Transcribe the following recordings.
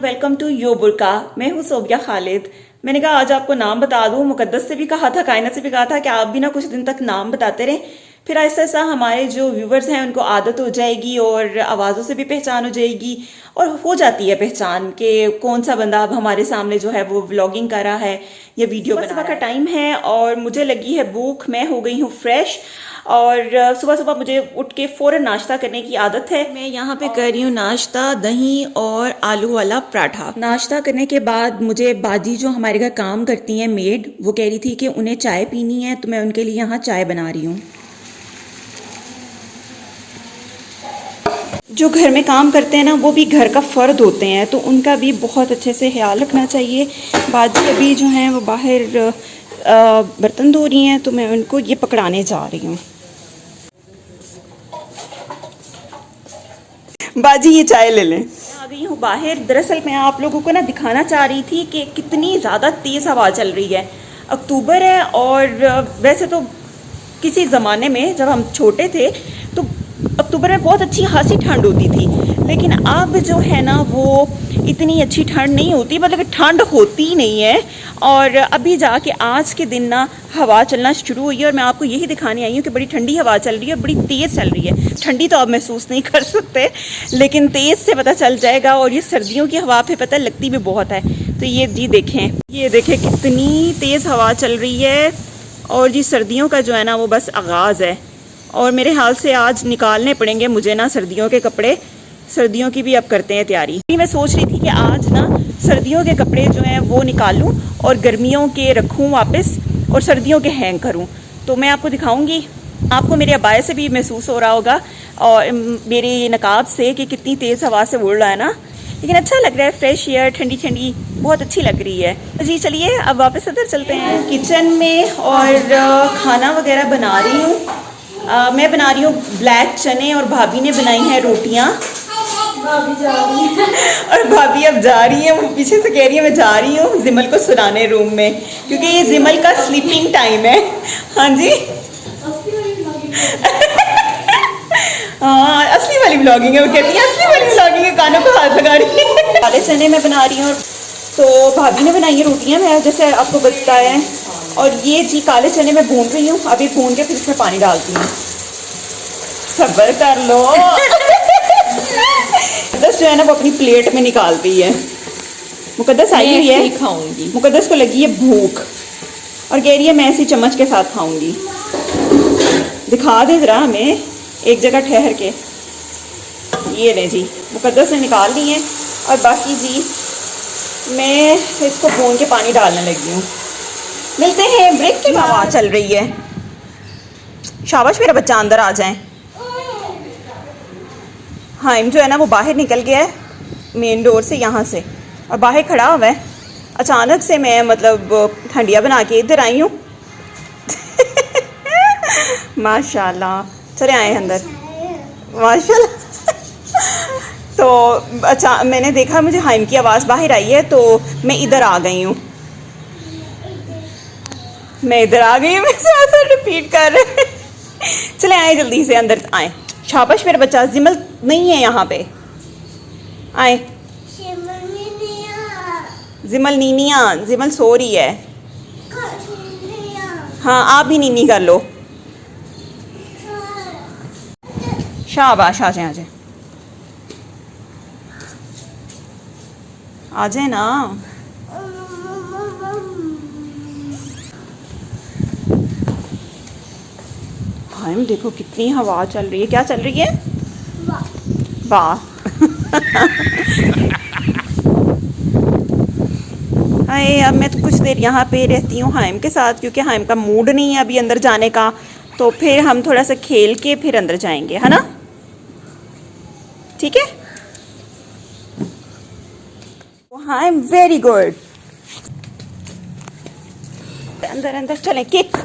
Welcome to यो बुरका। मैं हूँ सोबिया खालिद। मैंने कहा आज आपको नाम बता दूँ। मुकद्दस से भी कहा था, कायनात से भी कहा था कि आप भी ना कुछ दिन तक नाम बताते रहें, फिर ऐसा ऐसा हमारे जो व्यूवर्स हैं उनको आदत हो जाएगी और आवाज़ों से भी पहचान हो जाएगी और हो जाती है पहचान कि कौन सा बंदा अब हमारे सामने जो है वो व्लॉगिंग कर रहा है या वीडियो बना रहा है। सुबह का टाइम है और मुझे लगी है भूख। मैं हो गई हूँ फ्रेश और सुबह सुबह मुझे उठ के फ़ौरन नाश्ता करने की आदत है। मैं यहाँ पे कर रही हूँ नाश्ता, दही और आलू वाला पराठा। नाश्ता करने के बाद मुझे बाजी जो हमारे घर काम करती हैं मेड, वो कह रही थी कि उन्हें चाय पीनी है, तो मैं उनके लिए यहाँ चाय बना रही हूँ। जो घर में काम करते हैं ना वो भी घर का फ़र्द होते हैं, तो उनका भी बहुत अच्छे से ख्याल रखना चाहिए। बाजी अभी जो हैं वो बाहर बर्तन धो रही हैं, तो मैं उनको ये पकड़ाने जा रही हूँ। बाजी ये चाय ले लें। आ गई हूँ बाहर। दरअसल मैं आप लोगों को ना दिखाना चाह रही थी कि कितनी ज़्यादा तेज़ हवा चल रही है। अक्टूबर है और वैसे तो किसी ज़माने में जब हम छोटे थे तो अक्टूबर में बहुत अच्छी खासी ठंड होती थी, लेकिन अब जो है ना वो इतनी अच्छी ठंड नहीं होती, मतलब ठंड होती ही नहीं है। और अभी जाके आज के दिन ना हवा चलना शुरू हुई है और मैं आपको यही दिखाने आई हूँ कि बड़ी ठंडी हवा चल रही है, बड़ी तेज़ चल रही है। ठंडी तो आप महसूस नहीं कर सकते, लेकिन तेज़ से पता चल जाएगा। और ये सर्दियों की हवा पे पता लगती भी बहुत है। तो ये जी देखें, ये देखें कितनी तेज़ हवा चल रही है। और जी सर्दियों का जो है ना वो बस आगाज़ है और मेरे हाल से आज निकालने पड़ेंगे मुझे ना सर्दियों के कपड़े। सर्दियों की भी अब करते हैं तैयारी। मैं सोच रही थी कि आज ना सर्दियों के कपड़े जो हैं वो निकालूं और गर्मियों के रखूं वापस और सर्दियों के हैंग करूं। तो मैं आपको दिखाऊंगी। आपको मेरे अबाए से भी महसूस हो रहा होगा और मेरे नकाब से कि कितनी तेज़ हवा से उड़ रहा है ना, लेकिन अच्छा लग रहा है। फ्रेश एयर, ठंडी ठंडी बहुत अच्छी लग रही है। जी चलिए अब वापस अंदर चलते हैं किचन में और खाना वगैरह बना रही हूँ। मैं बना रही हूँ ब्लैक चने और भाभी ने बनाई हैं रोटियाँ। भाभी जा रही है और भाभी अब जा रही है। वो पीछे से कह रही है मैं जा रही हूँ जिमल को सुलाने रूम में, क्योंकि ये जिमल का स्लीपिंग टाइम है। हाँ जी हाँ असली वाली ब्लॉगिंग है। वो कहती है असली वाली ब्लॉगिंग है, कानों को हाथ लगा रही है। काले चने मैं बना रही हूँ तो भाभी ने बनाई है रोटियाँ, मैं जैसे आपको बताया है। और ये जी काले चने मैं भून रही हूँ। अभी भून के फिर इसमें पानी डालती हूँ। सब्र कर लो। मुकद्दस जो है ना वो अपनी प्लेट में निकालती है। मुकद्दस आई हुई है, खाऊंगी। मुकद्दस को लगी है भूख और कह रही है मैं ऐसी चम्मच के साथ खाऊंगी। दिखा दे जरा हमें एक जगह ठहर के। ये ले जी मुकद्दस ने निकाल ली है और बाकी जी मैं इसको भून के पानी डालने लगी हूँ। मिलते हैं ब्रेक की। हवा चल रही है। शाबाश मेरा बच्चा, अंदर आ जाए। हाइम जो है ना वो बाहर निकल गया है मेन डोर से, यहाँ से, और बाहर खड़ा हुआ है। अचानक से मैं मतलब हंडिया बना के इधर आई हूँ। माशाल्लाह। चले आए अंदर माशाल्लाह। तो अच्छा मैंने देखा मुझे हाइम की आवाज़ बाहर आई है तो मैं इधर आ गई हूँ। मैं इधर आ गई हूँ। मैं रिपीट कर रहे। चले आए जल्दी से अंदर आए। शाबाश मेरा बच्चा। जिमल नहीं है यहाँ पे। आए जिमल नीनिया। जिमल सो रही है। हाँ आप भी नीनी कर लो। शाबाश आ जाए, आ जाए, आ जाए ना। हाइम देखो कितनी हवा चल रही है। क्या चल रही है? वाह। हाय अब मैं तो कुछ देर यहाँ पे रहती हूँ हाइम के साथ, क्योंकि हाइम का मूड नहीं है अभी अंदर जाने का। तो फिर हम थोड़ा सा खेल के फिर अंदर जाएंगे, है ना? ठीक है। Hymn very good. अंदर अंदर चलें। किक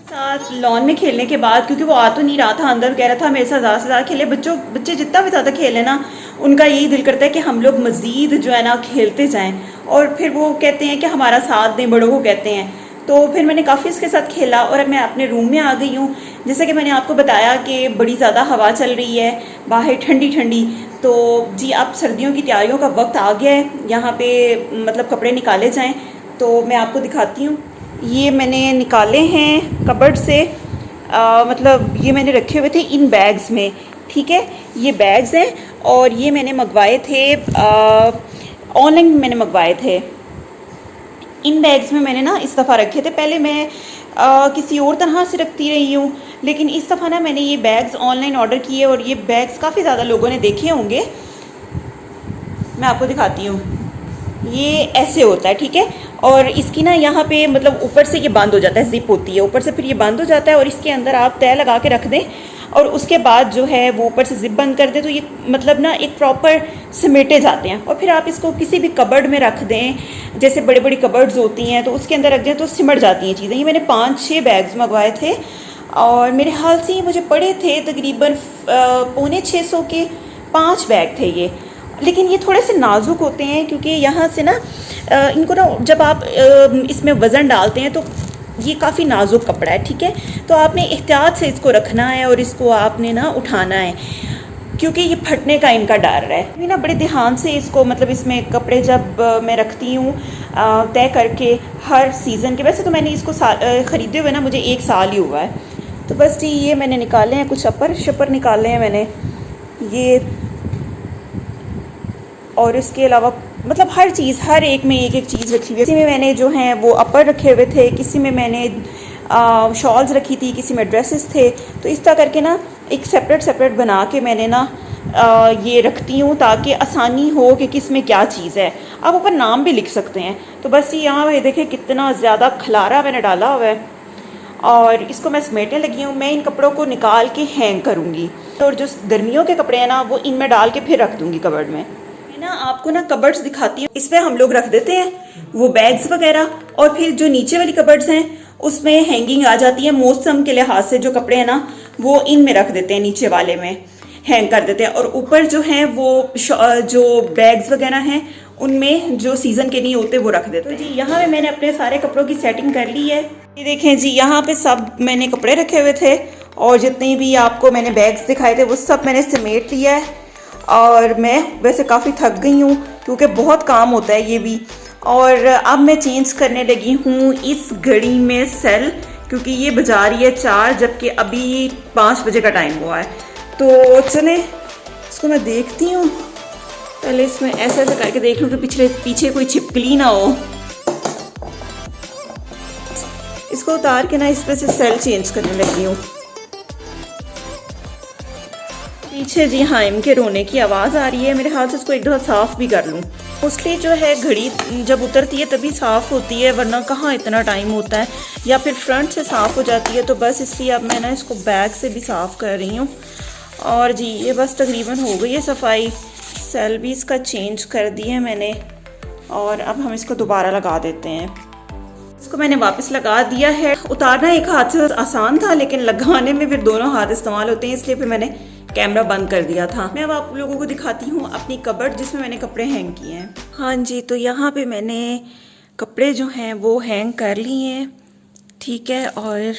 साथ लॉन में खेलने के बाद, क्योंकि वो आ तो नहीं रहा था अंदर, कह रहा था मेरे साथ ज़्यादा से ज़्यादा खेले। बच्चे जितना भी ज़्यादा खेले ना उनका यही दिल करता है कि हम लोग मज़ीद जो है ना खेलते जाएं। और फिर वो कहते हैं कि हमारा साथ दें, बड़ों को कहते हैं। तो फिर मैंने काफ़ी उसके साथ खेला और अब मैं अपने रूम में आ गई हूँ। जैसा कि मैंने आपको बताया कि बड़ी ज़्यादा हवा चल रही है बाहर, ठंडी ठंडी। तो जी अब सर्दियों की तैयारियों का वक्त आ गया है, यहाँ पे मतलब कपड़े निकाले जाएं। तो मैं आपको दिखाती हूँ, ये मैंने निकाले हैं कबर्ड से, मतलब ये मैंने रखे हुए थे इन बैग्स में, ठीक है। ये बैग्स हैं और ये मैंने मंगवाए थे, ऑनलाइन मैंने मंगवाए थे। इन बैग्स में मैंने ना इस दफ़ा रखे थे, पहले मैं किसी और तरह से रखती रही हूँ, लेकिन इस दफ़ा ना मैंने ये बैग्स ऑनलाइन ऑर्डर किए और ये बैग्स काफ़ी ज़्यादा लोगों ने देखे होंगे। मैं आपको दिखाती हूँ, ये ऐसे होता है, ठीक है। और इसकी ना यहाँ पे मतलब ऊपर से ये बंद हो जाता है, जिप होती है ऊपर से, फिर ये बंद हो जाता है और इसके अंदर आप तय लगा के रख दें और उसके बाद जो है वो ऊपर से जिप बंद कर दें तो ये मतलब ना एक प्रॉपर समेटे जाते हैं। और फिर आप इसको किसी भी कबर्ड में रख दें, जैसे बड़ी बड़ी कबर्ड्स होती हैं तो उसके अंदर रख दें तो सिमट जाती हैं चीज़ें। ये मैंने 5-6 बैग्स मंगवाए थे और मेरे हाल से मुझे पड़े थे तकरीबन 550 के 5 बैग थे ये। लेकिन ये थोड़े से नाजुक होते हैं क्योंकि यहाँ से ना इनको ना जब आप इसमें वज़न डालते हैं तो ये काफ़ी नाजुक कपड़ा है, ठीक है। तो आपने एहतियात से इसको रखना है और इसको आपने ना उठाना है क्योंकि ये फटने का इनका डर है। मैं ना बड़े ध्यान से इसको मतलब इसमें कपड़े जब मैं रखती हूँ तय करके हर सीज़न के। वैसे तो मैंने इसको ख़रीदे हुए ना मुझे 1 साल ही हुआ है। तो बस जी ये मैंने निकाले हैं, कुछ अपर शपर निकाले हैं मैंने ये, और इसके अलावा मतलब हर चीज़, हर एक में एक एक चीज़ रखी हुई है। किसी में मैंने जो हैं वो अपर रखे हुए थे, किसी में मैंने शॉल्स रखी थी, किसी में ड्रेसेस थे। तो इस तरह करके ना एक सेपरेट बना के मैंने ना ये रखती हूँ ताकि आसानी हो कि किस में क्या चीज़ है। आप ऊपर नाम भी लिख सकते हैं। तो बस यहाँ ये देखें कितना ज़्यादा खलारा मैंने डाला हुआ है और इसको मैं समेटने लगी हूँ। मैं इन कपड़ों को निकाल के हैंग करूँगी और जो गर्मियों के कपड़े हैं ना वो इनमें डाल के फिर रख दूँगी कबर्ड में। ना आपको ना कबर्ड्स दिखाती हूँ, इसमें हम लोग रख देते हैं वो बैग्स वगैरह और फिर जो नीचे वाली कबर्ड्स हैं उसमें हैंगिंग आ जाती है। मौसम के लिहाज से जो कपड़े हैं ना वो इन में रख देते हैं, नीचे वाले में हैंग कर देते हैं और ऊपर जो है वो जो बैग्स वगैरह हैं उनमें जो सीज़न के नहीं होते वो रख देते हैं। तो जी यहाँ पे मैंने अपने सारे कपड़ों की सेटिंग कर ली है। ये देखें जी यहाँ पे सब मैंने कपड़े रखे हुए थे और जितने भी आपको मैंने बैग्स दिखाए थे वो सब मैंने समेट लिया है। और मैं वैसे काफ़ी थक गई हूँ क्योंकि बहुत काम होता है ये भी। और अब मैं चेंज करने लगी हूँ इस घड़ी में सेल, क्योंकि ये बजा रही है 4 जबकि अभी 5 बजे का टाइम हुआ है। तो चले इसको मैं देखती हूँ, पहले इसमें ऐसे ऐसे करके देख लूँ कि पीछे कोई छिपकली ना हो। इसको उतार के ना इस पर से सेल चेंज करने लगी हूँ। पीछे जी हाँ इनके रोने की आवाज़ आ रही है, मेरे हाथ से इसको एक दफ़ा साफ़ भी कर लूँ। मोस्टली जो है घड़ी जब उतरती है तभी साफ़ होती है, वरना कहाँ इतना टाइम होता है, या फिर फ्रंट से साफ़ हो जाती है। तो बस इसलिए अब मैं ना इसको बैक से भी साफ़ कर रही हूँ। और जी ये बस तकरीबन हो गई है सफाई। सेल भी इसका चेंज कर दी है मैंने और अब हम इसको दोबारा लगा देते हैं। इसको मैंने वापस लगा दिया है। उतारना एक हाथ से आसान था लेकिन लगाने में फिर दोनों हाथ इस्तेमाल होते हैं, इसलिए फिर मैंने कैमरा बंद कर दिया था। मैं अब आप लोगों को दिखाती हूँ अपनी कबर्ड जिसमें मैंने कपड़े हैंग किए हैं। हाँ जी, तो यहाँ पे मैंने कपड़े जो हैं वो हैंग कर लिए हैं, ठीक है। और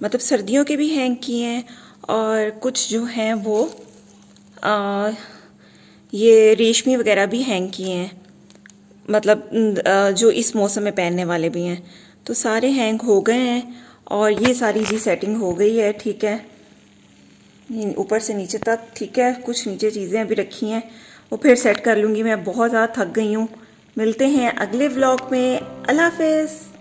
मतलब सर्दियों के भी हैंग किए हैं और कुछ जो हैं वो ये रेशमी वगैरह भी हैंग किए हैं, मतलब जो इस मौसम में पहनने वाले भी हैं। तो सारे हैंग हो गए हैं और ये सारी जी सेटिंग हो गई है, ठीक है, ऊपर से नीचे तक, ठीक है। कुछ नीचे चीज़ें अभी रखी हैं वो फिर सेट कर लूँगी। मैं बहुत ज़्यादा थक गई हूँ। मिलते हैं अगले व्लॉग में। अल्लाह हाफ़िज़।